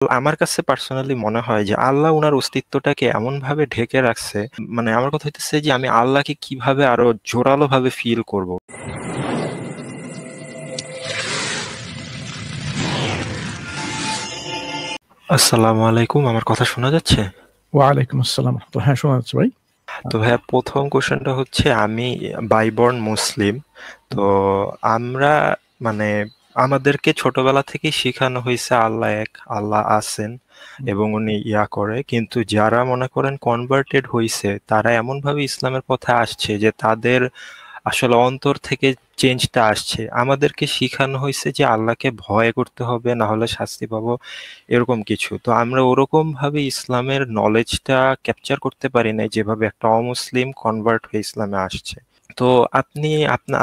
আমার কাছে পার্সোনালি মনে হয় যে আল্লাহ উনার অস্তিত্বটাকে এমনভাবে ঢেকে রাখছে, মানে আমার কথা হইতেছে যে আমি আল্লাহকে কিভাবে আরো জোরালো ভাবে ফিল করব। আসসালামু আলাইকুম, আমার কথা শোনা যাচ্ছে? ওয়ালাইকুম আসসালাম রাহমাতুল্লাহ। হ্যাঁ, শোনা যাচ্ছে ভাই। তো ভাইয়া, প্রথম কোশ্চেনটা হচ্ছে আমি বাইবর্ন মুসলিম। তো আমরা মানে আমাদেরকে ছোটবেলা থেকেই শেখানো হয়েছে আল্লাহ এক, আল্লাহ আছেন এবং উনি ইয়া করে, কিন্তু যারা মনে করেন কনভার্টেড হইছে তারা এমন ভাবে ইসলামের পথে আসছে যে তাদের আসলে অন্তর থেকে চেঞ্জটা আসছে। আমাদেরকে শিখানো হয়েছে যে আল্লাহকে ভয় করতে হবে, না হলে শাস্তি পাবো, এরকম কিছু। তো আমরা ওরকম ভাবে ইসলামের নলেজটা ক্যাপচার করতে পারি নাই যেভাবে একটা অমুসলিম কনভার্ট হয়ে ইসলামে আসছে। তো আপনি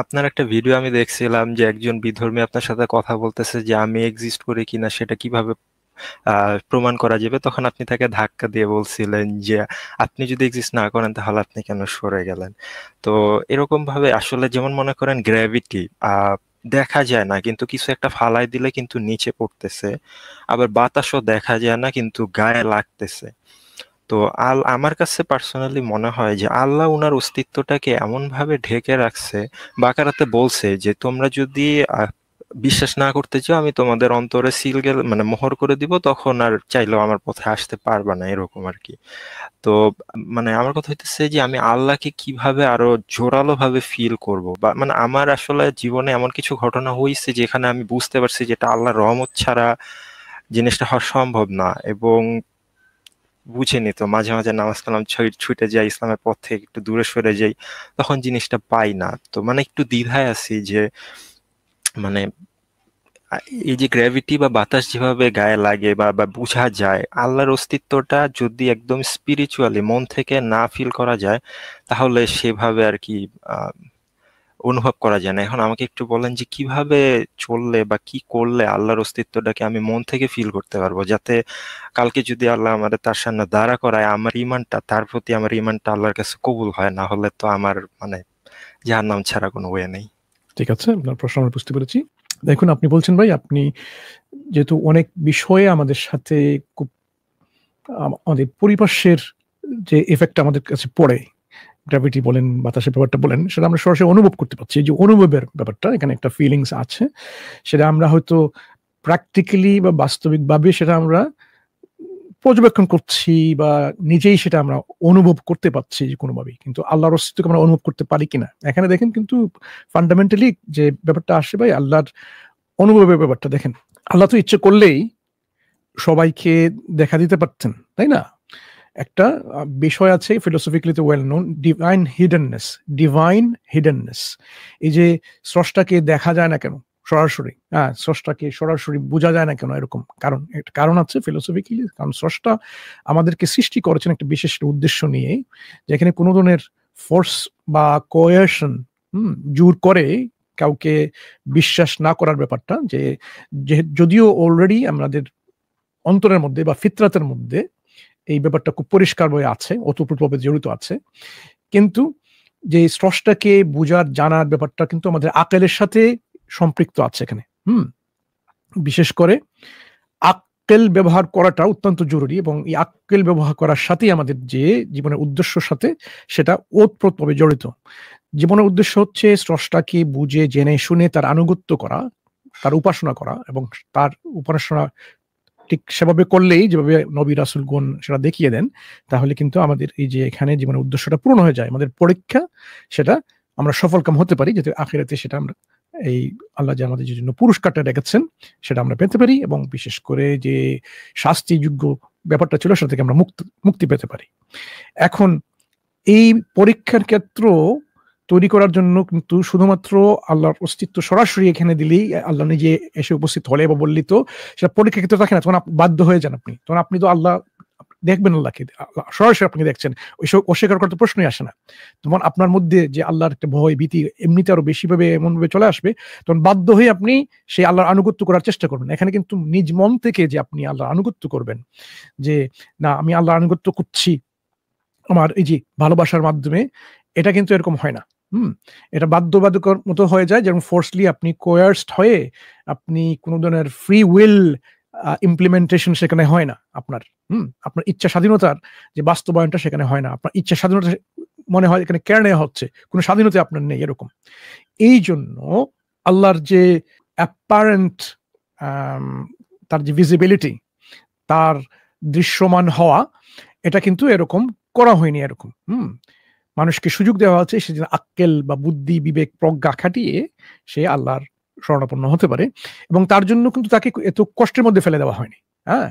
আপনার একটা ভিডিও আমি দেখছিলাম যে একজন বিধর্মী আপনার সাথে কথা বলতেছে যে আমি এক্সিস্ট করি কিনা সেটা কিভাবে প্রমাণ করা যাবে। তখন আপনি তাকে ধাক্কা দিয়ে বলছিলেন যে আপনি যদি এক্সিস্ট না করেন তাহলে আপনি কেন সরে গেলেন। তো এরকম ভাবে আসলে যেমন মনে করেন গ্র্যাভিটি দেখা যায় না কিন্তু কিছু একটা ফালাই দিলে কিন্তু নিচে পড়তেছে, আবার বাতাসও দেখা যায় না কিন্তু গায়ে লাগতেছে। তো আমার কাছে পার্সোনালি মনে হয় যে আল্লাহ উনার অস্তিত্বটাকে এমন ভাবে ঢেকে রাখছে। বাকারাতে বলছে যে তোমরা যদি বিশ্বাস না করতে চাও আমি তোমাদের অন্তরে সিল গেলে মানে মোহর করে দিব, তখন আর চাইলেও আমার পথে আসতে পারবা না, এরকম আর কি। তো মানে আমার কথা হইতেছে যে আমি আল্লাহকে কিভাবে আরো জোরালো ভাবে ফিল করব, বা মানে আমার আসলে জীবনে এমন কিছু ঘটনা হয়েছে যেখানে আমি বুঝতে পারছি যে এটা আল্লাহর রহমত ছাড়া জিনিসটা হওয়া সম্ভব না। এবং বুঝিনি তো, মাঝে মাঝে নামাজ কালাম ছুটে যাই, ইসলামের পথ থেকে একটু দূরে সরে যাই, তখন জিনিসটা পাই না। তো মানে একটু দ্বিধায় আছি যে মানে এই যে গ্র্যাভিটি বা বাতাস যেভাবে গায়ে লাগে বা বা বোঝা যায়, আল্লাহর অস্তিত্বটা যদি একদম স্পিরিচুয়ালি মন থেকে না ফিল করা যায় তাহলে সেভাবে আর কি আহ অনুভব করা যায় না। এখন আমাকে একটু বলেন যে কিভাবে চললে বা কি করলে আল্লাহর অস্তিত্বটাকে আমি মন থেকে ফিল করতে পারবো, যাতে কালকে যদি আল্লাহ আমাদের তার সামনে দাঁড়া করায় আমার ইমানটা, তার প্রতি আমার ইমানটা আল্লাহর কাছে কবুল হয়, না হলে তো আমার মানে জাহান্নাম ছাড়া কোনো ওয়ে নেই। ঠিক আছে, আপনার প্রশ্ন আমি বুঝতে পেরেছি। দেখুন, আপনি বলছেন ভাই, আপনি যেহেতু অনেক বিষয়ে আমাদের সাথে খুব আমাদের পরিপার্শ্বের যে ইফেক্ট আমাদের কাছে পড়ে, গ্র্যাভিটি বলেন, বাতাসের ব্যাপারটা বলেন, সেটা আমরা সরাসরি অনুভব করতে পারছি। এই যে অনুভবের ব্যাপারটা, এখানে একটা ফিলিংস আছে। সেটা আমরা হয়তো প্র্যাকটিক্যালি বা বাস্তবিকভাবে সেটা আমরা পর্যবেক্ষণ করছি বা নিজেই সেটা আমরা অনুভব করতে পারছি যে কোনোভাবেই। কিন্তু আল্লাহর অস্তিত্বকে আমরা অনুভব করতে পারি কিনা? এখানে দেখেন কিন্তু ফান্ডামেন্টালি যে ব্যাপারটা আসে ভাই, আল্লাহর অনুভবের ব্যাপারটা দেখেন। আল্লাহ তো ইচ্ছে করলেই সবাইকে দেখা দিতে পারতেন, তাই না? একটা বিষয় আছে ফিলোসফিক্যালি ওয়েল নোন, ডিভাইন হিডেননেস। এই যে স্রষ্টাকে দেখা যায় না কেন সরাসরি? স্রষ্টাকে সরাসরি বোঝা যায় না কেন এরকম? একটা কারণ আছে ফিলোসফিক্যালি। কারণ স্রষ্টা আমাদেরকে সৃষ্টি করেছেন একটা বিশেষ উদ্দেশ্য নিয়ে, যেখানে কোনো ধরনের ফোর্স বা কোয়ারশন, জোর করে কাউকে বিশ্বাস না করার ব্যাপারটা, যদিও অলরেডি আমাদের অন্তরের মধ্যে বা ফিতরাতের মধ্যে এই ব্যাপারটা খুব পরিষ্কারভাবে আছে, ওতপ্রোতভাবে জড়িত আছে। কিন্তু যে স্রষ্টাকে বুঝার, জানার ব্যাপারটা কিন্তু আমাদের আকলের সাথে সম্পৃক্ত আছে এখানে। বিশেষ করে আক্কেল ব্যবহার করাটা অত্যন্ত জরুরি, এবং এই আক্কেল ব্যবহার করার সাথেই আমাদের যে জীবনের উদ্দেশ্যর সাথে সেটা ওতপ্রোতভাবে জড়িত। জীবনের উদ্দেশ্য হচ্ছে স্রষ্টাকে বুঝে জেনে শুনে তার আনুগত্য করা, তার উপাসনা করা, এবং তার উপাসনা ঠিক সেভাবে করলেই যেভাবে নবী রাসূলগণ সেটা দেখিয়ে দেন, তাহলে কিন্তু আমাদের এই যে এখানে জীবনের উদ্দেশ্যটা পূর্ণ হয়ে যায়। আমাদের পরীক্ষা, সেটা আমরা সফলকাম হতে পারি, যাতে আখিরাতে সেটা আমরা এই আল্লাহ যে আমাদের জন্য পুরস্কারটা রেখেছেন সেটা আমরা পেতে পারি, এবং বিশেষ করে যে শাস্তিযোগ্য ব্যাপারটা ছিল সেটা থেকে আমরা মুক্তি পেতে পারি। এখন এই পরীক্ষার ক্ষেত্র তৈরি করার জন্য কিন্তু শুধুমাত্র আল্লাহর অস্তিত্ব সরাসরি এখানে দিলেই আল্লাহ নিজে এসে উপস্থিত হলে বা বললি তো সেটা পরীক্ষা ক্ষেত্রে থাকে না। তখন বাধ্য হয়ে যান আপনি, তখন আপনি তো আল্লাহ দেখবেন, আল্লাহকে সরাসরি আপনি দেখছেন, ওইসব অস্বীকার করার তো প্রশ্নই আসে না। তখন আপনার মধ্যে যে আল্লাহর একটা ভয় ভীতি এমনিতে আরো বেশি ভাবে এমন ভাবে চলে আসবে, তখন বাধ্য হয়ে আপনি সেই আল্লাহর আনুগত্য করার চেষ্টা করবেন। এখানে কিন্তু নিজ মন থেকে যে আপনি আল্লাহর আনুগত্য করবেন, যে না আমি আল্লাহর আনুগত্য করছি আমার এই যে ভালোবাসার মাধ্যমে, এটা কিন্তু এরকম হয় না। এটা বাধ্যবাধকতার মতো হয়ে যায়, যেমন ফোর্সলি আপনি কোয়ার্সড হয়ে আপনি কোন ধরনের ফ্রি উইল ইমপ্লিমেন্টেশন সেখানে হয় না আপনার। আপনার ইচ্ছা স্বাধীনতার যে বাস্তবায়নটা সেখানে হয় না। আপনার ইচ্ছা স্বাধীনতা মনে হয় এখানে কেড়ে নেওয়া হচ্ছে, কোনো স্বাধীনতা আপনার নেই এরকম। এই জন্য আল্লাহর যে অ্যাপারেন্ট তার যে ভিজিবিলিটি, তার দৃশ্যমান হওয়া, এটা কিন্তু এরকম করা হয়নি এরকম। মানুষকে সুযোগ দেওয়া হচ্ছে সে যেন আক্কেল বা বুদ্ধি বিবেক প্রজ্ঞা খাটিয়ে সে আল্লাহর শরণাপন্ন হতে পারে, এবং তার জন্য কিন্তু তাকে এত কষ্টের মধ্যে ফেলে দেওয়া হয়নি। হ্যাঁ,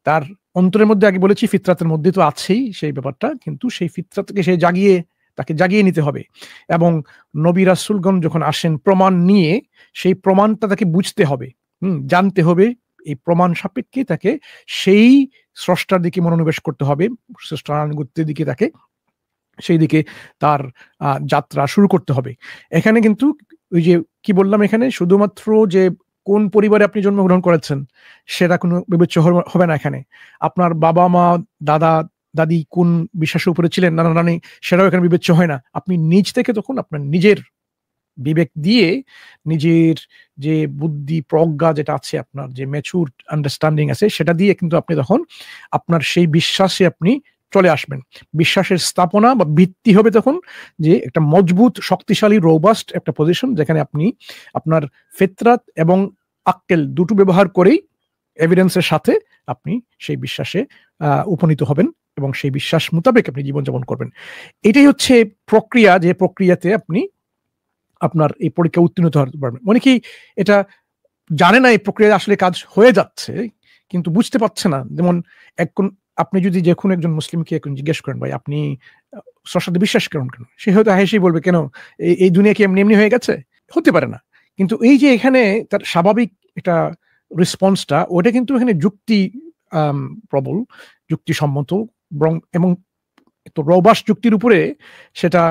তার অন্তরের মধ্যে আগে বলেছি ফিতরাতের মধ্যে তো আছেই সেই ব্যাপারটা, কিন্তু সেই ফিতরাতকে সে তাকে জাগিয়ে নিতে হবে। এবং নবী রাসূলগণ যখন আসেন প্রমাণ নিয়ে, সেই প্রমাণটা তাকে বুঝতে হবে, জানতে হবে। এই প্রমাণ সাপেক্ষে তাকে সেই স্রষ্টার দিকে মনোনিবেশ করতে হবে, স্রষ্টার আনুগত্যের দিকে তাকে সেই দিকে তার যাত্রা শুরু করতে হবে। এখানে কিন্তু ওই যে কি বললাম, এখানে শুধুমাত্র যে কোন পরিবারে আপনি জন্মগ্রহণ করেছেন সেটা কোনো বিবেচ্য হবে না। এখানে আপনার বাবা মা দাদা দাদি কোন বিশ্বাসের উপরে ছিলেন, নানা নানি, সেটাও এখানে বিবেচ্য হয় না। আপনি নিজ থেকে তখন আপনার নিজের বিবেক দিয়ে, নিজের যে বুদ্ধি প্রজ্ঞা যেটা আছে, আপনার যে ম্যাচুর আন্ডারস্ট্যান্ডিং আছে, সেটা দিয়ে কিন্তু আপনি তখন আপনার সেই বিশ্বাসে আপনি চলে আসবেন। বিশ্বাসের স্থাপনা বা ভিত্তি হবে তখন যে একটা মজবুত শক্তিশালী রোবাস্ট একটা পজিশন, যেখানে আপনি আপনার ফিতরাত এবং আক্কেল দুটো ব্যবহার করেই এভিডেন্সের সাথে আপনি সেই বিশ্বাসে উপনীত হবেন এবং সেই বিশ্বাস মোতাবেক আপনি জীবনযাপন করবেন। এটাই হচ্ছে প্রক্রিয়া, যে প্রক্রিয়াতে আপনি আপনার এই পরীক্ষা উত্তীর্ণ হতে পারবেন। অনেকেই এটা জানে না এই প্রক্রিয়া আসলে কাজ হয়ে যাচ্ছে, কিন্তু বুঝতে পারছে না। যেমন আপনি যদি যে কোনো একজন মুসলিমকে এখন জিজ্ঞেস করেন, ভাই আপনি স্রষ্টাতে বিশ্বাস করেন কেন, সে হয়তো হেসেই বলবে, কেন এই দুনিয়া কি এমনি এমনি হয়ে গেছে? হতে পারে না। কিন্তু এই যে এখানে তার স্বাভাবিক একটা রেসপন্সটা, ওটা কিন্তু এখানে যুক্তি প্রবল, যুক্তিসম্মত এবং তো রবাস্ট যুক্তির উপরে সেটা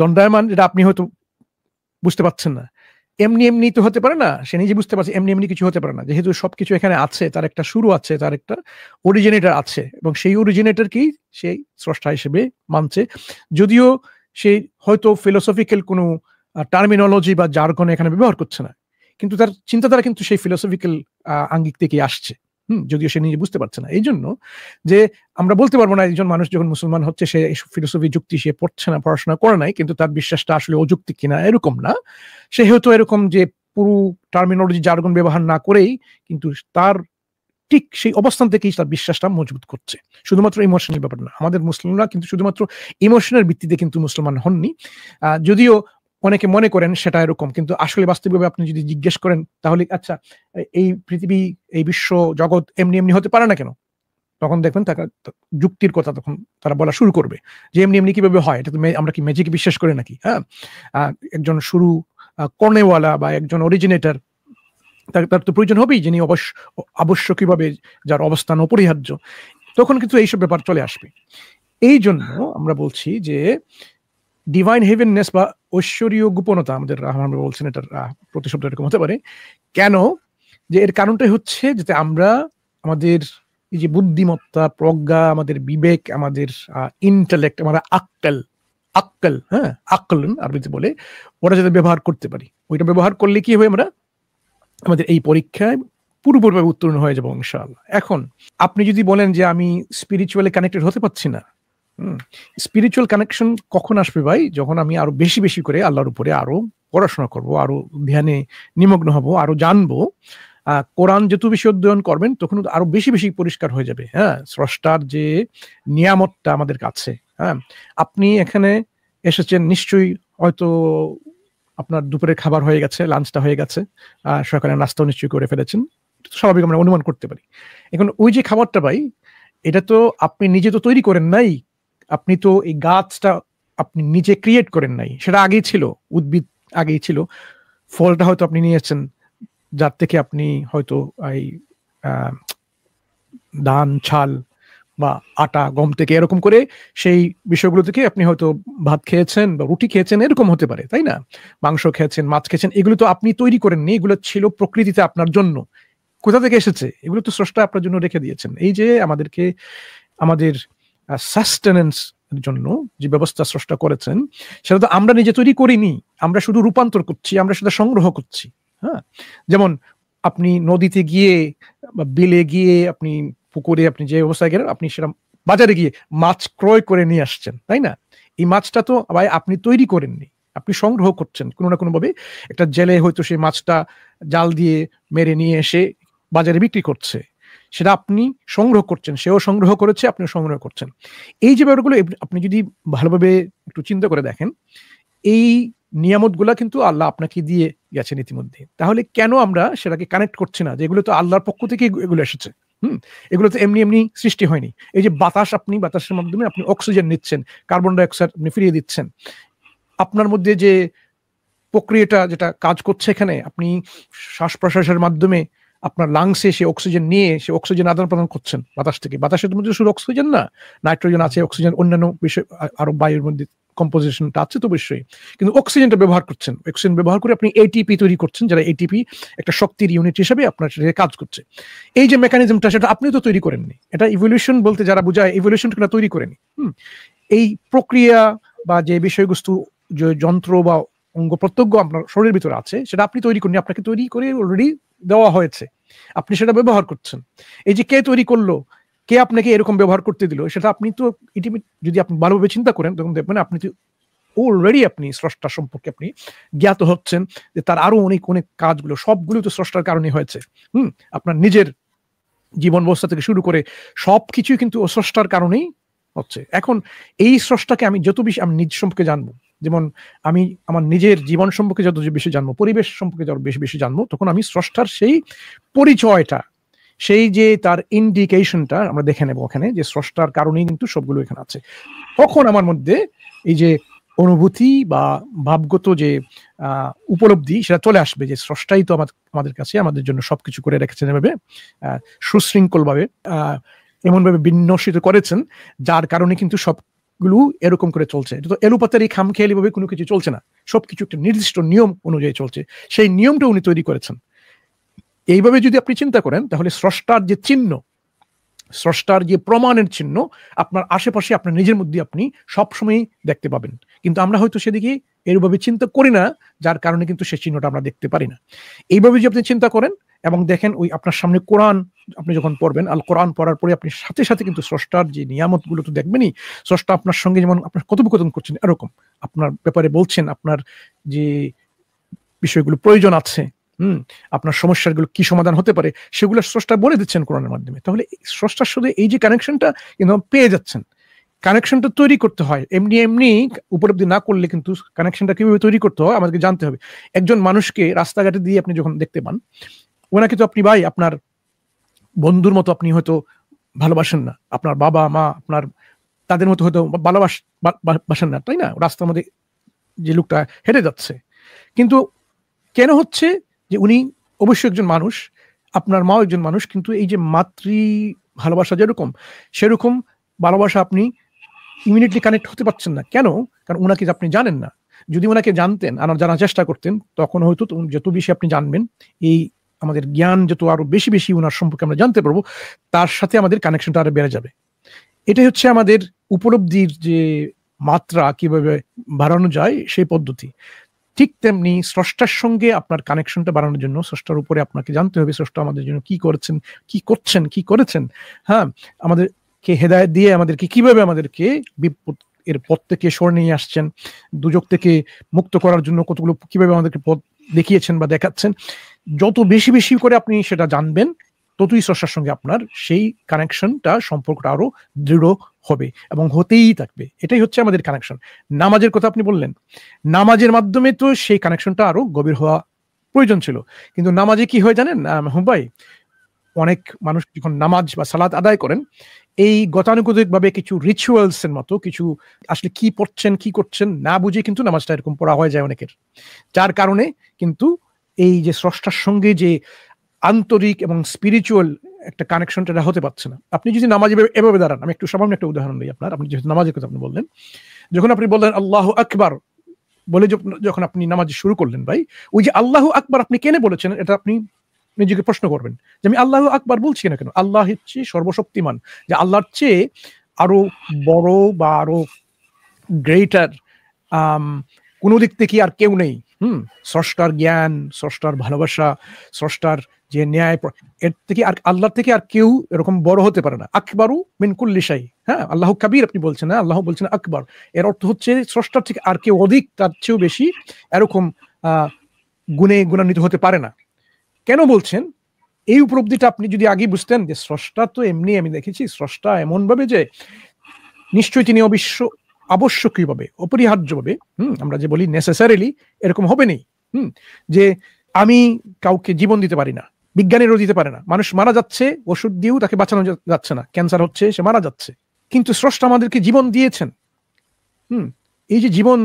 দণ্ডায়মান, যেটা আপনি হয়তো বুঝতে পারছেন না। এমনি এমনি তো হতে পারে না, সে নিজে বুঝতে পারছে এমনি এমনি কিছু হতে পারে না। যেহেতু সবকিছু এখানে আছে, তার একটা শুরু আছে, তার একটা অরিজিনেটর আছে, এবং সেই অরিজিনেটরকেই সেই স্রষ্টা হিসেবে মানছে। যদিও সে হয়তো ফিলোসফিক্যাল কোনো টার্মিনোলজি বা জার্গন এখানে ব্যবহার করছে না, কিন্তু তার চিন্তাধারা কিন্তু সেই ফিলোসফিক্যাল আঙ্গিক থেকে আসছে, যদিও সে নিজে বুঝতে পারছে না। এই জন্য যে আমরা বলতে পারবো না একজন মানুষ যখন মুসলমান হচ্ছে সে ফিলোসফি যুক্তি সে পড়ছে না, পড়াশোনা করে নাই, কিন্তু তার বিশ্বাসটা আসলে অযৌক্তিক কিনা, এরকম না। সে হয়তো এরকম যে পুরো টার্মিনোলজি জার্গন ব্যবহার না করেই কিন্তু তার ঠিক সেই অবস্থান থেকেই তার বিশ্বাসটা মজবুত করছে। শুধুমাত্র ইমোশনাল ব্যাপার না। আমাদের মুসলিমরা কিন্তু শুধুমাত্র ইমোশনের ভিত্তিতে কিন্তু মুসলমান হননি, যদিও অনেকে মনে করেন সেটা এরকম, কিন্তু আসলে বাস্তবিকভাবে আপনি যদি জিজ্ঞেস করেন তাহলে, আচ্ছা এই পৃথিবী, এই বিশ্ব জগৎ এমনি এমনি হতে পারে না কেন, তখন দেখবেন তারা যুক্তির কথা তখন তারা বলা শুরু করবে যে এমনি এমনি কিভাবে হয়, এটা তো আমরা কি ম্যাজিকে বিশ্বাস করে নাকি? হ্যাঁ, একজন শুরু কর্নেওয়ালা বা একজন অরিজিনেটর, তার তো প্রয়োজন হবেই, যিনি আবশ্যকীয়ভাবে যার অবস্থান অপরিহার্য। তখন কিন্তু এইসব ব্যাপার চলে আসবে। এই জন্য আমরা বলছি যে ডিভাইন হেভেননেস বা ঐশ্বরীয় গোপনতা, আমাদের রহমান বলছেন এটার প্রতিশব্দ এরকম হতে পারে। কেন? যে এর কারণটাই হচ্ছে যাতে আমরা আমাদের এই যে বুদ্ধিমত্তা প্রজ্ঞা, আমাদের বিবেক, আমাদের ইন্টেলেক্ট, আমরা আক্কেল, হ্যাঁ আক্কেল আরবিতে বলে, ওরা যাতে ব্যবহার করতে পারি। ওইটা ব্যবহার করলে কি হবে, আমরা আমাদের এই পরীক্ষায় পুরোপুরিভাবে উত্তীর্ণ হয়ে যাবো ইনশাআল্লাহ। এখন আপনি যদি বলেন যে আমি স্পিরিচুয়ালি কানেক্টেড হতে পারছি না, স্পিরিচুয়াল কানেকশন কখন আসবে ভাই? যখন আমি আরো বেশি বেশি করে আল্লাহর উপরে আরো পড়াশোনা করব, আরো ধ্যানে নিমগ্ন হব, আরো জানবো। কোরআন যত বেশি অধ্যয়ন করবেন তখন আরো বেশি বেশি পরিষ্কার হয়ে যাবে, হ্যাঁ, স্রষ্টার যে নিয়ামতটা আমাদের কাছে। হ্যাঁ, আপনি এখানে এসেছেন নিশ্চয়ই, হয়তো আপনার দুপুরের খাবার হয়ে গেছে, লাঞ্চটা হয়ে গেছে, সকালের নাস্তাও নিশ্চয়ই করে ফেলেছেন, স্বাভাবিক আমরা অনুমান করতে পারি। এখন ওই যে খাবারটা ভাই, এটা তো আপনি নিজে তো তৈরি করেন নাই, আপনি তো এই গাছটা আপনি নিজে ক্রিয়েট করেন নাই, সেটা আগেই ছিল, উদ্ভিদ আগেই ছিল, ফলটা হয়তো আপনি নিয়েছেন যার থেকে আপনি হয়তো এই ধান ছাল বা আটা গম থেকে এরকম করে সেই বিষয়গুলো থেকে আপনি হয়তো ভাত খেয়েছেন বা রুটি খেয়েছেন, এরকম হতে পারে, তাই না? মাংস খেয়েছেন, মাছ খেয়েছেন, এগুলো তো আপনি তৈরি করেননি, এগুলো ছিল প্রকৃতিতে আপনার জন্য। কোথা থেকে এসেছে? এগুলো তো স্রষ্টা আপনার জন্য রেখে দিয়েছেন। এই যে আমাদেরকে আমাদের সাস্টেনেন্স জন্য যে ব্যবস্থা স্রষ্টা করেছেন, সেটা তো আমরা নিজে তৈরি করিনি, আমরা শুধু রূপান্তর করছি, আমরা সেটা সংগ্রহ করছি। হ্যাঁ, যেমন আপনি নদীতে গিয়ে বা বিলে গিয়ে আপনি পুকুরে আপনি যে অবস্থায় গেলেন, আপনি সেটা বাজারে গিয়ে মাছ ক্রয় করে নিয়ে আসছেন, তাই না? এই মাছটা তো ভাই আপনি তৈরি করেননি, আপনি সংগ্রহ করছেন কোনো না কোনো ভাবে। একটা জেলে হয়তো সেই মাছটা জাল দিয়ে মেরে নিয়ে এসে বাজারে বিক্রি করছে, সেটা আপনি সংগ্রহ করছেন, সেও সংগ্রহ করেছে, আপনিও সংগ্রহ করছেন। এই যে ব্যাপারগুলো আপনি যদি ভালোভাবে একটু চিন্তা করে দেখেন, এই নিয়ামতগুলা কিন্তু আল্লাহ আপনাকে দিয়ে গেছেন ইতিমধ্যে। তাহলে কেন আমরা সেটাকে কানেক্ট করছি না যে এগুলো তো আল্লাহর পক্ষ থেকে এগুলো এসেছে? এগুলো তো এমনি এমনি সৃষ্টি হয়নি। এই যে বাতাস, আপনি বাতাসের মাধ্যমে আপনি অক্সিজেন নিচ্ছেন, কার্বন ডাই অক্সাইড আপনি ফিরিয়ে দিচ্ছেন। আপনার মধ্যে যে প্রক্রিয়াটা যেটা কাজ করছে এখানে, আপনি শ্বাস প্রশ্বাসের মাধ্যমে আপনার লাংসে সে অক্সিজেন নিয়ে সে অক্সিজেন আদান প্রদান করছেন বাতাস থেকে। বাতাসের মধ্যে শুধু অক্সিজেন না, নাইট্রোজেন আছে, অক্সিজেন, অন্যান্য বিষয় আরো বায়ুর মধ্যে কম্পোজিশনটা আছে তো অবশ্যই, কিন্তু অক্সিজেনটা ব্যবহার করছেন। অক্সিজেন ব্যবহার করে আপনি এটিপি তৈরি করছেন, যারা এটিপি একটা শক্তির ইউনিট হিসেবে আপনার শরীরে কাজ করছে। এই যে মেকানিজমটা, সেটা আপনি তো তৈরি করেননি। এটা ইভলিউশন বলতে যারা বোঝায়, ইভলিউশনটা তৈরি করেনি। এই প্রক্রিয়া বা যে বিষয়বস্তু, যে যন্ত্র বা অঙ্গ প্রত্যঙ্গ আপনার শরীরের ভিতরে আছে, সেটা আপনি তৈরি করেন, আপনাকে তৈরি করে অলরেডি দেওয়া হয়েছে, আপনি সেটা ব্যবহার করছেন। এই যে কে তৈরি করলো, কে আপনাকে এরকম ব্যবহার করতে দিল, সেটা আপনি তো যদি আপনি ভালোভাবে চিন্তা করেন, তখন দেখবেন আপনি তো অলরেডি আপনি স্রষ্টা সম্পর্কে আপনি জ্ঞাত হচ্ছেন, যে তার আরো অনেক অনেক কাজগুলো সবগুলো তো স্রষ্টার কারণে হয়েছে। আপনার নিজের জীবন ব্যবস্থা থেকে শুরু করে সবকিছুই কিন্তু স্রষ্টার কারণেই হচ্ছে। এখন এই স্রষ্টাকে আমি যত বেশি আমি নিজ সম্পর্কে জানবো, যেমন আমি আমার নিজের জীবন সম্পর্কে যত বেশি জানবো, পরিবেশ সম্পর্কে যত বেশি বেশি জানবো, তখন আমি স্রষ্টার সেই পরিচয়টা, সেই যে তার ইন্ডিকেশনটা আমরা দেখে নেবো ওখানে, যে স্রষ্টার কারণেই কিন্তু সবগুলো এখানে আছে। তখন আমার মধ্যে এই যে অনুভূতি বা ভাবগত যে উপলব্ধি, সেটা চলে আসবে যে স্রষ্টাই তো আমাদের কাছে আমাদের জন্য সবকিছু করে রেখেছেন, এভাবে সুশৃঙ্খল ভাবে এমন ভাবে বিন্যসিত করেছেন, যার কারণে কিন্তু সবগুলো এরকম করে চলছে। এটা তো এলোপাতারি খামখেয়ালি ভাবে কোনো কিছু চলছে না, সবকিছু একটা নির্দিষ্ট নিয়ম অনুযায়ী চলছে। সেই নিয়মটা উনি তৈরি করেছেন। এইভাবে যদি আপনি চিন্তা করেন, তাহলে স্রষ্টার যে চিহ্ন, স্রষ্টার যে প্রমাণের চিহ্ন আপনার আশেপাশে, আপনার নিজের মধ্যে আপনি সবসময় দেখতে পাবেন। কিন্তু আমরা হয়তো সেদিকে এরভাবে চিন্তা করি না, যার কারণে কিন্তু সেই চিহ্নটা আমরা দেখতে পারি না। এইভাবে যদি আপনি চিন্তা করেন এবং দেখেন, ওই আপনার সামনে কোরআন আপনি যখন পড়বেন, আল কোরআন পড়ার পরে আপনি সাথে সাথে কিন্তু স্রষ্টার যে নিয়ামতগুলো তো দেখবেনই। স্রষ্টা আপনার সঙ্গে যেমন আপনার কথোপকথন করছেন, এরকম আপনার ব্যাপারে বলছেন, আপনার যে বিষয়গুলো প্রয়োজন আছে, আপনার সমস্যাগুলো কি সমাধান হতে পারে, সেগুলো স্রষ্টা বলে দিচ্ছেন কোরআনের মাধ্যমে। তাহলে স্রষ্টার সাথে এই যে কানেকশনটা কিন্তু পেয়ে যাচ্ছেন। কানেকশনটা তৈরি করতে হয়, এমনি এমনি উপলব্ধি না করলে কিন্তু কানেকশনটা কিভাবে তৈরি করতে হয় আমাদেরকে জানতে হবে। একজন মানুষকে রাস্তাঘাটে দিয়ে আপনি যখন দেখতে পান, ওনাকে তো আপনি ভাই আপনার বন্ধুর মতো আপনি হয়তো ভালোবাসেন না, আপনার বাবা মা আপনার তাদের মতো হয়তো ভালোবাসেন না, তাই না? রাস্তার মধ্যে যে লোকটা হেঁটে যাচ্ছে, কিন্তু কেন হচ্ছে যে উনি অবশ্যই একজন মানুষ, আপনার মাও একজন মানুষ, কিন্তু এই যে মাতৃ ভালোবাসা যেরকম, সেরকম ভালোবাসা আপনি ইমিডিয়েটলি কানেক্ট হতে পারছেন না। কেন? কারণ উনাকে আপনি জানেন না। যদি উনাকে জানতেন, জানার চেষ্টা করতেন, তখন হয়তো যত বেশি আপনি জানবেন, এই আমাদের জ্ঞান যত আরো বেশি বেশি উনার সম্পর্কে আমরা জানতে পারবো, তার সাথে আমাদের কানেকশনটা আরো বেড়ে যাবে। এটাই হচ্ছে আমাদের উপলব্ধির যে মাত্রা কিভাবে বাড়ানো যায় সেই পদ্ধতি। ঠিক তেমনি স্রষ্টার সঙ্গে আপনার কানেকশনটা বাড়ানোর জন্য স্রষ্টার উপরে আপনাকে জানতে হবে স্রষ্টা আমাদের জন্য কি করেছেন, কি করছেন, কি করেছেন। হ্যাঁ, আমাদেরকে হেদায়েত দিয়ে আমাদেরকে কিভাবে আমাদেরকে বিপদ এর পথ থেকে সরে নিয়ে আসছেন, দুজক থেকে মুক্ত করার জন্য কতগুলো কিভাবে আমাদেরকে পথ দেখিয়েছেন বা দেখাচ্ছেন। যত বেশি বেশি করে আপনি সেটা জানবেন, ততই স্রষ্টার সঙ্গে আপনার সেই কানেকশনটা, সম্পর্কটা আরো দৃঢ় হবে এবং হতেই থাকবে। এটাই হচ্ছে আমাদের কানেকশন। নামাজের কথা আপনি বললেন, নামাজের মাধ্যমে তো সেই কানেকশনটা আরো গভীর হওয়া প্রয়োজন ছিল, কিন্তু নামাজে কি হয় জানেন ভাই, অনেক মানুষ যখন নামাজ বা সালাত আদায় করেন, এই গতানুগতিক ভাবে কিছু রিচুয়ালস এর মতো কিছু, আসলে কি পড়ছেন কি করছেন না বুঝে কিন্তু নামাজটা এরকম পড়া হয়ে যায় অনেকের, যার কারণে কিন্তু এই যে স্রষ্টার সঙ্গে যে আন্তরিক এবং স্পিরিচুয়াল একটা কানেকশনটা হতে পারছে না। আপনি যদি নামাজে এভাবে দাঁড়ান, আমি একটু সামান্য একটা উদাহরণ দিই আপনার, আপনি যেহেতু নামাজের কথা আপনি বললেন, যখন আপনি বললেন আল্লাহু আকবার বলে যখন আপনি নামাজ শুরু করলেন ভাই, ওই যে আল্লাহু আকবার আপনি কেন বলেছেন, এটা আপনি নিজেকে প্রশ্ন করবেন যে আমি আল্লাহু আকবার বলছি না কেন। আল্লাহ হচ্ছে সর্বশক্তিমান, যে আল্লাহর চেয়ে আরো বড় বা আরো গ্রেটার কোন দিক থেকে আর কেউ নেই। স্রষ্টার জ্ঞান, স্রষ্টার ভালোবাসা, স্রষ্টার যে ন্যায়, এর থেকে আর আল্লাহর থেকে আর কেউ এরকম বড় হতে পারে না। আকবারু মিন কুল্লি শাই, হ্যাঁ, আল্লাহ কাবীর আপনি বলছেন না, আল্লাহ বলছেন আকবর। এর অর্থ হচ্ছে স্রষ্টার থেকে আর কেউ অধিক, তার চেয়েও বেশি এরকম গুণে গুণান্বিত হতে পারে না। কেন বলছেন? এই উপলব্ধিটা আপনি যদি আগে বুঝতেন যে স্রষ্টা তো এমনি, আমি দেখেছি স্রষ্টা এমন ভাবে যে নিশ্চয়ই তিনি আবশ্যকীয়ভাবে, অপরিহার্যভাবে, আমরা যে বলি নেসেসারিলি, এরকম হবে নেই যে আমি কাউকে জীবন দিতে পারি না, বিজ্ঞানীরও দিতে পারে না। মানুষ মারা যাচ্ছে, ওষুধ দিয়েও তাকে বাঁচানো যাচ্ছে না, ক্যান্সার হচ্ছে, সে মারা যাচ্ছে, কিন্তু স্রষ্টা আমাদেরকে জীবন দিয়েছেন। এই যে জীবন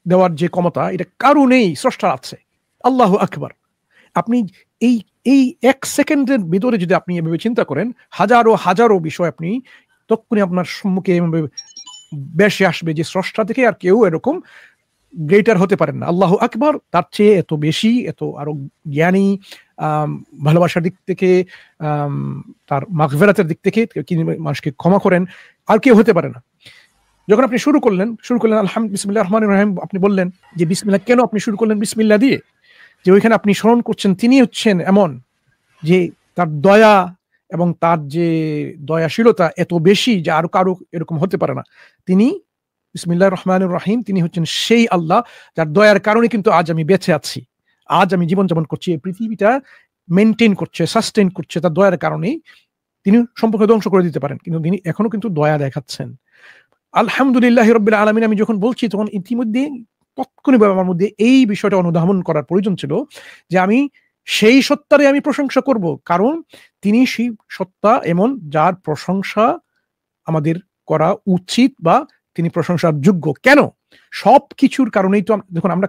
দেওয়ার যে ক্ষমতা, এটা কারো নেই, স্রষ্টার আছে। আল্লাহু আকবার। আপনি এই এই এক সেকেন্ডের ভিতরে যদি আপনি এভাবে চিন্তা করেন, হাজারো হাজারো বিষয় আপনি তখনই আপনার সম্মুখে এভাবে বেশি আসবে যে স্রষ্টা থেকে আর কেউ এরকম গ্রেটার হতে পারেন না। আল্লাহু আকবার, তার চেয়ে এত বেশি, এত আরো জ্ঞানী, ভালোবাসার দিক থেকে, তার মাগফিরাতের দিক থেকে, তিনি মানুষকে ক্ষমা করেন, আর কেউ হতে পারে না। যখন আপনি শুরু করলেন আলহামদুলিল্লাহ বিসমিল্লাহির রহমানির রহিম, আপনি বললেন যে বিসমিল্লাহ, কেন আপনি শুরু করলেন বিসমিল্লাহ দিয়ে? যে ওইখানে আপনি স্মরণ করছেন তিনি হচ্ছেন এমন যে তার দয়া এবং তার যে দয়াশীলতা এত বেশি যে আর কারো এরকম হতে পারে না। তিনি বিসমিল্লাহির রহমানির রহিম, তিনি হচ্ছেন সেই আল্লাহ যার দয়ার কারণে কিন্তু আজ আমি বেঁচে আছি, আজ আমি জীবনযাপন করছি, এই পৃথিবীটা মেনটেন করছে, সাস্টেইন করছে তার দয়ার কারণেই। তিনি সম্পর্ক ধ্বংস করে দিতে পারেন, কিন্তু তিনি এখনো কিন্তু দয়া দেখাচ্ছেন। আলহামদুলিল্লাহি রাব্বিল আলামিন আমি যখন বলছি, তখন ইতিমধ্যে তৎক্ষণিকভাবে আমার মধ্যে এই বিষয়টা অনুধাবন করার প্রয়োজন ছিল যে আমি সেই সত্তারে আমি প্রশংসা করব, কারণ তিনি সেই সত্তা এমন যার প্রশংসা আমাদের করা উচিত, বা তিনি প্রশংসার যোগ্য। কেন? সব কিছুর কারণেই তো দেখুন, আমরা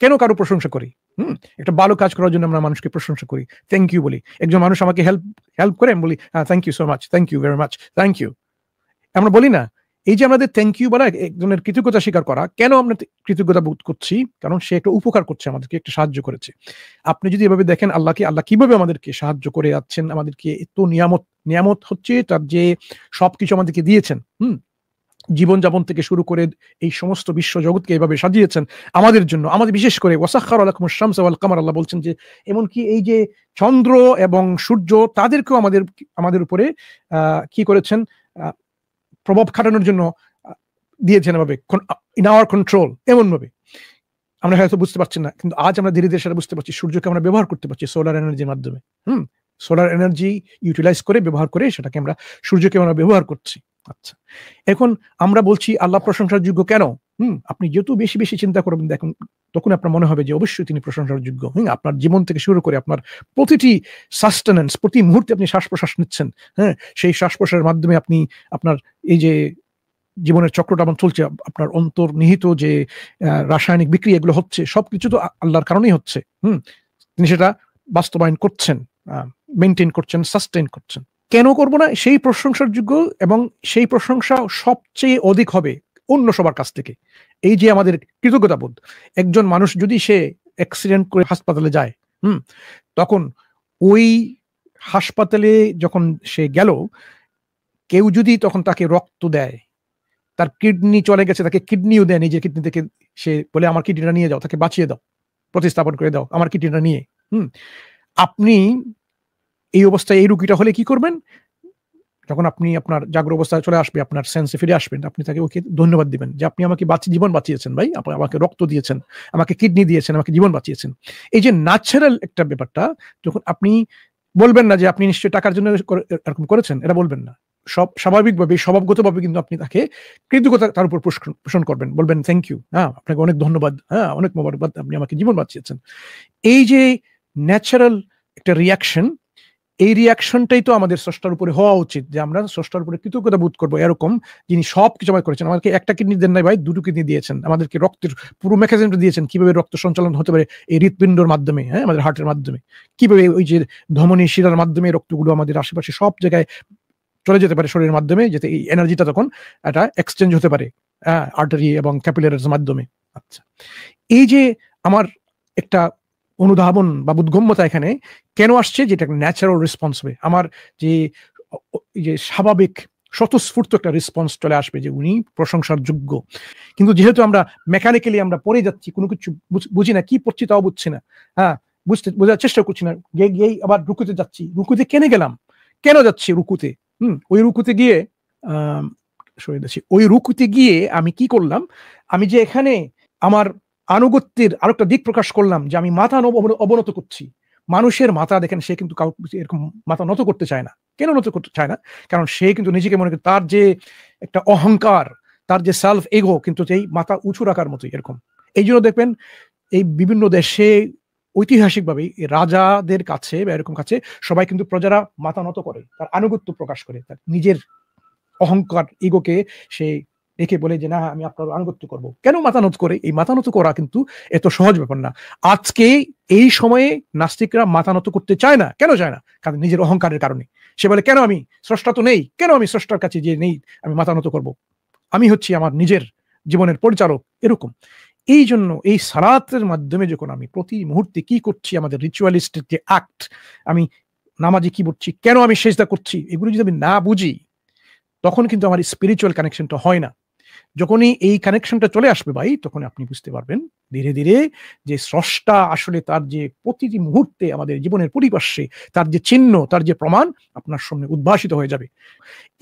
কেন কারো প্রশংসা করি? একটা ভালো কাজ করার জন্য আমরা মানুষকে প্রশংসা করি, থ্যাংক ইউ বলি। একজন মানুষ আমাকে হেল্প করে, আমি বলি thank you so much, thank you very much, thank you. আমরা বলি না? এই যে আমাদের থ্যাংক ইউ বলা, একজনের কৃতজ্ঞতা স্বীকার করা, কেন আমরা কৃতজ্ঞতা বোধ করছি? কারণ সে একটা উপকার করছে, আমাদেরকে একটা সাহায্য করেছে। আপনি যদি এভাবে দেখেন আল্লাহকে, আল্লাহ কিভাবে আমাদেরকে সাহায্য করে যাচ্ছেন, আমাদেরকে এত নিয়ামত হচ্ছে তার, যে সবকিছু আমাদেরকে দিয়েছেন, জীবনযাপন থেকে শুরু করে এই সমস্ত বিশ্ব জগৎকে এভাবে সাজিয়েছেন আমাদের জন্য, আমাদের বিশেষ করে ওয়াসাখারা লাকুমুশ শামসা ওয়াল কামার, আল্লাহ বলছেন যে এমনকি এই যে চন্দ্র এবং সূর্য, তাদেরকেও আমাদের উপরে কি করেছেন, প্রভাব খাটানোর জন্য দিয়েছেন এভাবে, ইন আওয়ার কন্ট্রোল, এমন ভাবে। আমরা হয়তো বুঝতে পারছি না, কিন্তু আজ আমরা ধীরে ধীরে সেটা বুঝতে পারছি। সূর্যকে আমরা ব্যবহার করতে পারছি সোলার এনার্জির মাধ্যমে। সোলার এনার্জি ইউটিলাইজ করে, ব্যবহার করে, সেটাকে আমরা, সূর্যকে আমরা ব্যবহার করছি। আচ্ছা, এখন আমরা বলছি আল্লাহ প্রশংসার যোগ্য কেন? আপনি যত বেশি বেশি চিন্তা করবেন, দেখুন, তখন আপনার মনে হবে যে অবশ্যই তিনি প্রশংসার যোগ্য। আপনার জীবন থেকে শুরু করে আপনার প্রতিটি সাস্টেনেন্স, প্রতি মুহূর্তে আপনি শ্বাস প্রশ্বাস নিচ্ছেন, সেই শ্বাস প্রশ্বাসের মাধ্যমে আপনি আপনার এই যে জীবনের চক্রটা আমার চলছে, আপনার অন্তর্নিহিত যে রাসায়নিক বিক্রিয়া এগুলো হচ্ছে, সবকিছু তো আল্লাহর কারণেই হচ্ছে। তিনি সেটা বাস্তবায়ন করছেন, মেনটেন করছেন, সাস্টেইন করছেন। কেন করব না? সেই প্রশংসার যোগ্য, এবং সেই প্রশংসা সবচেয়ে অধিক হবে অন্য সবার কাছ থেকে। এই যে আমাদের কৃতজ্ঞতা বোধ, একজন মানুষ যদি সে অ্যাক্সিডেন্ট করে হাসপাতালে যায়, তখন ওই হাসপাতালে যখন সে গেল, কেউ যদি তখন তাকে রক্ত দেয়, তার কিডনি চলে গেছে, তাকে কিডনিও দেয়, নিজের কিডনি থেকে সে বলে আমার কিডনিটা নিয়ে যাও, তাকে বাঁচিয়ে দাও, প্রতিস্থাপন করে দাও আমার কিডনিটা নিয়ে। আপনি এই অবস্থায়, এই রুগীটা হলে কি করবেন? যখন আপনি আপনার জাগ্রত অবস্থায় চলে আসবে, আপনার সেন্সে ফিরে আসবেন, আপনি তাকে ওকে ধন্যবাদ দিবেন যে আপনি আমাকে জীবন বাঁচিয়েছেন ভাই, আপনি আমাকে রক্ত দিয়েছেন, আমাকে কিডনি দিয়েছেন, আমাকে জীবন বাঁচিয়েছেন। এই যে ন্যাচারাল একটা ব্যাপারটা, যখন আপনি বলবেন না যে আপনি নিশ্চয়ই টাকার জন্য এরকম করেছেন, এটা বলবেন না। সব স্বাভাবিকভাবে, স্বভাবগতভাবে কিন্তু আপনি তাকে কৃতজ্ঞতা তার উপর পোষণ করবেন, বলবেন থ্যাংক ইউ, আপনাকে অনেক ধন্যবাদ, অনেক মোবারকবাদ, আপনি আমাকে জীবন বাঁচিয়েছেন। এই যে ন্যাচারাল একটা রিয়াকশন, এই রিয়াকশনটাই তো আমাদের স্রষ্টার উপরে হওয়া উচিত, যে আমরা স্রষ্টার উপরে কৃতজ্ঞতা বোধ করবো, এরকম যিনি সব কিছু আমাদের করেছেন। আমাদেরকে একটা কিডনি দেন নাই ভাই, দুটো কিডনি দিয়েছেন, আমাদেরকে রক্তের পুরো মেকানিজমটা দিয়েছেন, কিভাবে রক্ত সঞ্চালন হতে পারে এই হৃৎপিণ্ডর মাধ্যমে, আমাদের হার্টের মাধ্যমে, কিভাবে ওই যে ধমনী শিরার মাধ্যমে রক্তগুলো আমাদের আশেপাশে সব জায়গায় চলে যেতে পারে শরীরের মাধ্যমে, যাতে এই এনার্জিটা তখন একটা এক্সচেঞ্জ হতে পারে আর্টারি এবং ক্যাপিলারির মাধ্যমে। আচ্ছা, এই যে আমার একটা অনুধাবন বা বোধগম্যতা এখানে কেন আসছে, যেটা ন্যাচারাল রেসপন্স হবে, আমার যে স্বাভাবিক স্বতঃস্ফূর্ত একটা রেসপন্স চলে আসবে যে উনি প্রশংসার যোগ্য। কিন্তু যেহেতু আমরা মেকানিক্যালি আমরা পড়ে যাচ্ছি, কোনো কিছু বুঝি না, কি পড়ছি তাও বুঝছি না, হ্যাঁ, বোঝার চেষ্টা করছি না, গিয়েই আবার রুকুতে যাচ্ছি, রুকুতে কেন গেলাম, কেন যাচ্ছি রুকুতে, ওই রুকুতে গিয়ে ওই রুকুতে গিয়ে আমি কি করলাম, আমি যে এখানে আমার আনুগত্যের আরেকটা দিক প্রকাশ করলাম যে আমি মাথা অবনত করছি। মানুষের মাথা দেখেন, সে কিন্তু এরকম মাথা নত করতে চায় না। কেন নত করতে চায় না? কারণ সে কিন্তু নিজেকে মনে করে তার যে একটা অহংকার, তার যে সেলফ এগো কিন্তু এই মাথা উঁচু রাখার মতোই এরকম। এই জন্য দেখবেন এই বিভিন্ন দেশে ঐতিহাসিকভাবে রাজাদের কাছে বা এরকম কাছে সবাই কিন্তু প্রজারা মাথা নত করে, তার আনুগত্য প্রকাশ করে, তার নিজের অহংকার ইগোকে সে একে বলে যে না আমি আপনার আনুগত্য করব। কেন মাথা নত করে? এই মাথা নত করা কিন্তু এত সহজ ব্যাপার না। আজকে এই সময়ে নাস্তিকরা মাথা নত করতে চায় না। কেন চায় না? কারণ নিজের অহংকারের কারণে। সে বলে কেন আমি স্রষ্টা তো নেই, কেন আমি স্রষ্টার কাছে যে নেই আমি মাথা নত করব, আমি হচ্ছি আমার নিজের জীবনের পরিচালক। এরকম এই জন্য এই সালাতের মাধ্যমে যখন আমি প্রতি মুহূর্তে কি করছি, আমাদের রিচুয়ালিস্টিক যে অ্যাক্ট, আমি নামাজে কি বলছি, কেন আমি সেজদা করছি, এগুলো যদি আমি না বুঝি তখন কিন্তু আমার স্পিরিচুয়াল কানেকশনটা হয় না। যখনই এই কানেকশনটা চলে আসবে ভাই, তখন আপনি বুঝতে পারবেন ধীরে ধীরে যে স্রষ্টা আসলে তার যে প্রতিটি মুহূর্তে আমাদের জীবনের পরিপার্শ্বে তার যে চিহ্ন, তার যে প্রমাণ আপনার সামনে উদ্ভাসিত হয়ে যাবে।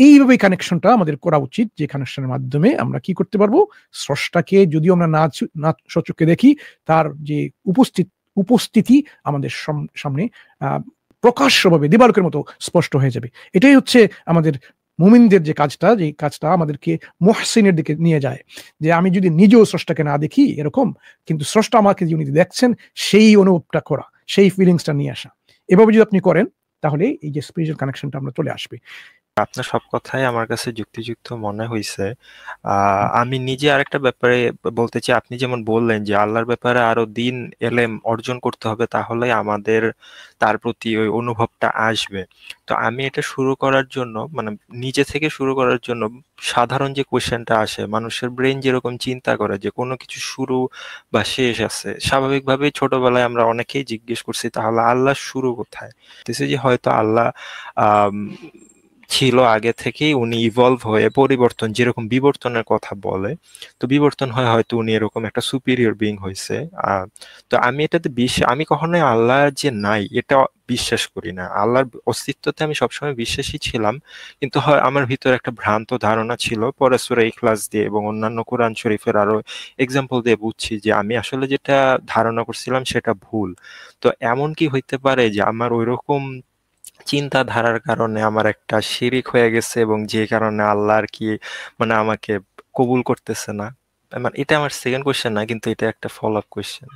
এইভাবে কানেকশনটা আমাদের করা উচিত, যে কানেকশনের মাধ্যমে আমরা কি করতে পারবো, স্রষ্টাকে যদিও আমরা না সচক্ষে দেখি, তার যে উপস্থিতি আমাদের সামনে প্রকাশ্যভাবে দিবালোকের মতো স্পষ্ট হয়ে যাবে। এটাই হচ্ছে আমাদের মুমিনদের যে কাজটা, যে কাজটা আমাদেরকে মুহসিনের দিকে নিয়ে যায়, যে আমি যদি নিজেও স্রষ্টাকে না দেখি এরকম, কিন্তু স্রষ্টা আমাকে যিনি দেখছেন সেই অনুভবটা করা, সেই ফিলিংসটা নিয়ে আসা। এভাবে যদি আপনি করেন তাহলে এই যে স্পিরিচুয়াল কানেকশনটা আমরা চলে আসবে। আপনার সব কথাই আমার কাছে যুক্তিযুক্ত মনে হইছে। আমি নিজে আরেকটা ব্যাপারে বলতে চাই, আপনি যেমন বললেন যে আল্লাহর ব্যাপারে আরো দিন এলেম অর্জন করতে হবে, তাহলে আমাদের তার প্রতি ওই অনুভবটা আসবে। তো আমি এটা শুরু করার জন্য, মানে নিজে থেকে শুরু করার জন্য, সাধারণ যে কোয়েশ্চেনটা আসে, মানুষের ব্রেন যেরকম চিন্তা করে যে কোনো কিছু শুরু বা শেষ আছে, স্বাভাবিকভাবেই ছোটবেলায় আমরা অনেকেই জিজ্ঞেস করছি তাহলে আল্লাহর শুরু কোথায়। যে হয়তো আল্লাহ আম ছিল আগে থেকেই, উনি ইভলভ হয়ে পরিবর্তন, যেরকম বিবর্তনের কথা বলে, তো বিবর্তন হয় হয়তো উনি এরকম একটা সুপিরিয়র বিং হয়েছে। তো আমি এটাতে আমি কখনোই আল্লাহ যে নাই এটা বিশ্বাস করি না। আল্লাহর অস্তিত্বতে আমি সবসময় বিশ্বাসী ছিলাম, কিন্তু হয় আমার ভিতরে একটা ভ্রান্ত ধারণা ছিল। পরে সূরা ইখলাস দিয়ে এবং অন্যান্য কোরআন শরীফের আরো এক্সাম্পল দিয়ে বুঝছি যে আমি আসলে যেটা ধারণা করছিলাম সেটা ভুল। তো এমন কি হইতে পারে যে আমার ওইরকম চিন্তাধারার কারণে আমার একটা শিরিক হয়ে গেছে, এবং যে কারণে আল্লাহ আর কি মানে আমাকে কবুল করতেছে না? মানে এটা আমার সেকেন্ড কোশ্চেন না, কিন্তু এটা একটা ফলো আপ কোশ্চেন।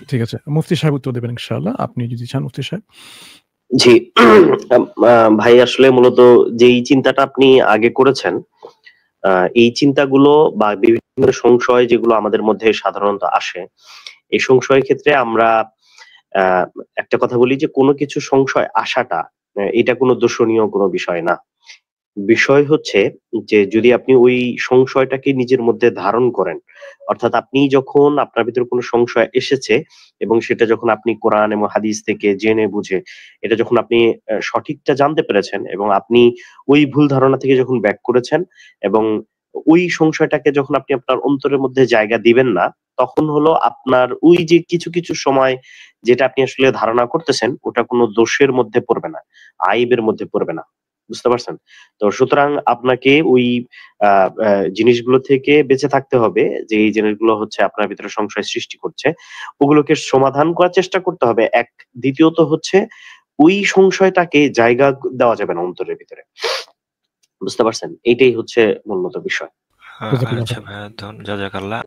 ঠিক আছে, মুফতি সাহেব উত্তর দেবেন ইনশাআল্লাহ, আপনি যদি চান মুফতি সাহেব। জি, ভাই আসলে মূলত যেই চিন্তাটা আপনি আগে করেছেন, এই চিন্তাগুলো বা বিভিন্ন সংশয় যেগুলো আমাদের মধ্যে সাধারণত আসে, এই সংশয়ের ক্ষেত্রে আমরা একটা কথা বলি যে কোনো কিছু সংশয় আসাটা এটা কোনো দোষণীয় কোনো বিষয় না। বিষয় হচ্ছে যে যদি আপনি ওই সংশয়টাকে নিজের মধ্যে ধারণ করেন, অর্থাৎ আপনি যখন আপনার ভিতরে কোনো সংশয় এসেছে এবং সেটা যখন আপনি কোরআন এবং হাদিস থেকে জেনে বুঝে এটা যখন আপনি সঠিকটা জানতে পেরেছেন এবং আপনি ওই ভুল ধারণা থেকে যখন ব্যাক করেছেন এবং ওই সংশয়টাকে যখন আপনি আপনার অন্তরের মধ্যে জায়গা দিবেন না, তখন হলো আপনার ওই যে কিছু কিছু সময় যেটা আপনি আসলে ধারণা করতেছেন ওটা কোনো দোষের মধ্যে পড়বে না, আইবের মধ্যে পড়বে না। বুঝতে পারছেন? তো সুতরাং আপনাকে ওই আ আ জিনিসগুলো থেকে বেঁচে থাকতে হবে, যে এই জিনিসগুলো হচ্ছে আপনার ভিতরে সংশয় সৃষ্টি করছে। ওগুলোকে সমাধান করার চেষ্টা করতে হবে এক। দ্বিতীয়ত হচ্ছে ওই সংশয়টাকে জায়গা দেওয়া যাবে না অন্তরের ভিতরে। বুঝতে পারছেন? এইটাই হচ্ছে মূলত বিষয়। আচ্ছা ভাইয়া, জাযাকাল্লাহ।